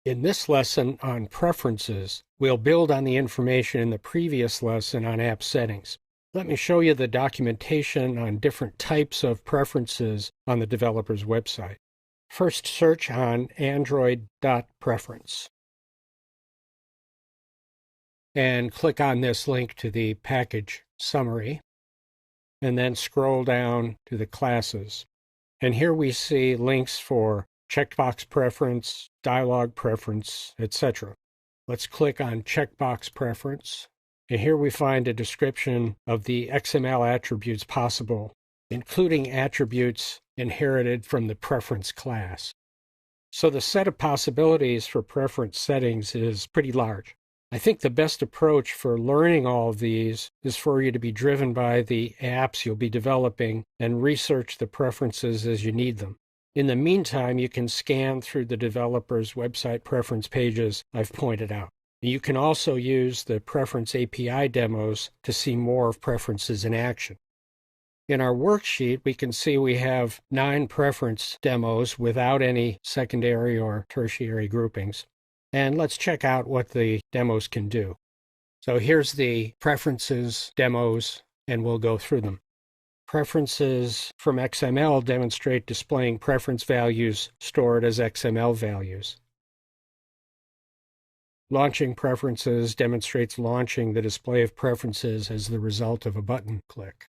In this lesson on preferences, we'll build on the information in the previous lesson on app settings. Let me show you the documentation on different types of preferences on the developer's website. First, search on Android.preference and click on this link to the package summary, and then scroll down to the classes. And here we see links for checkbox preference, dialog preference, etc. Let's click on checkbox preference. And here we find a description of the XML attributes possible, including attributes inherited from the preference class. So the set of possibilities for preference settings is pretty large. I think the best approach for learning all of these is for you to be driven by the apps you'll be developing and research the preferences as you need them. In the meantime, you can scan through the developer's website preference pages I've pointed out. You can also use the Preference API demos to see more of preferences in action. In our worksheet, we can see we have 9 preference demos without any secondary or tertiary groupings. And let's check out what the demos can do. So here's the preferences demos, and we'll go through them. Preferences from XML demonstrate displaying preference values stored as XML values. Launching preferences demonstrates launching the display of preferences as the result of a button click.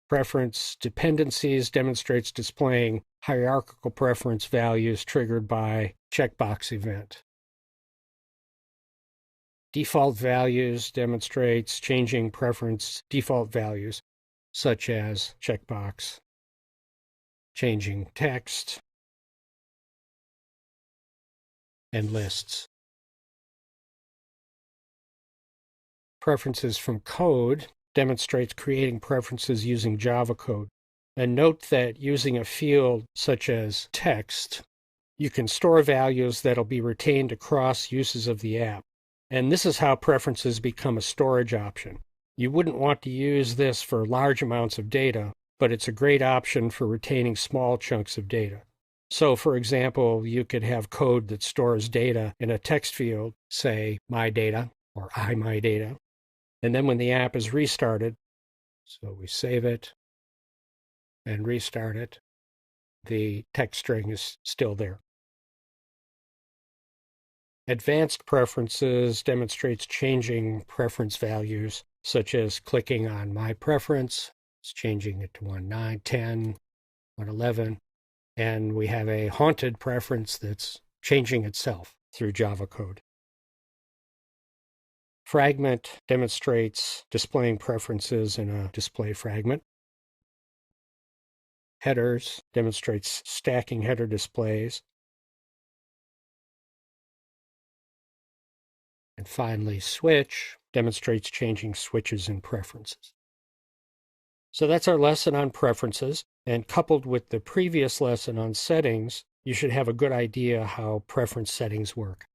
Preference dependencies demonstrates displaying hierarchical preference values triggered by checkbox event. Default values demonstrates changing preference default values, such as checkbox, changing text, and lists. Preferences from code demonstrates creating preferences using Java code. And note that using a field such as text, you can store values that'll be retained across uses of the app. And this is how preferences become a storage option. You wouldn't want to use this for large amounts of data, but it's a great option for retaining small chunks of data. So, for example, you could have code that stores data in a text field, say my data or iMyData. And then when the app is restarted, so we save it and restart it, the text string is still there. Advanced preferences demonstrates changing preference values, such as clicking on my preference, it's changing it to 1.9, 10, 1.11, and we have a haunted preference that's changing itself through Java code. Fragment demonstrates displaying preferences in a display fragment. Headers demonstrates stacking header displays. And finally, switch demonstrates changing switches in preferences. So that's our lesson on preferences, and coupled with the previous lesson on settings, you should have a good idea how preference settings work.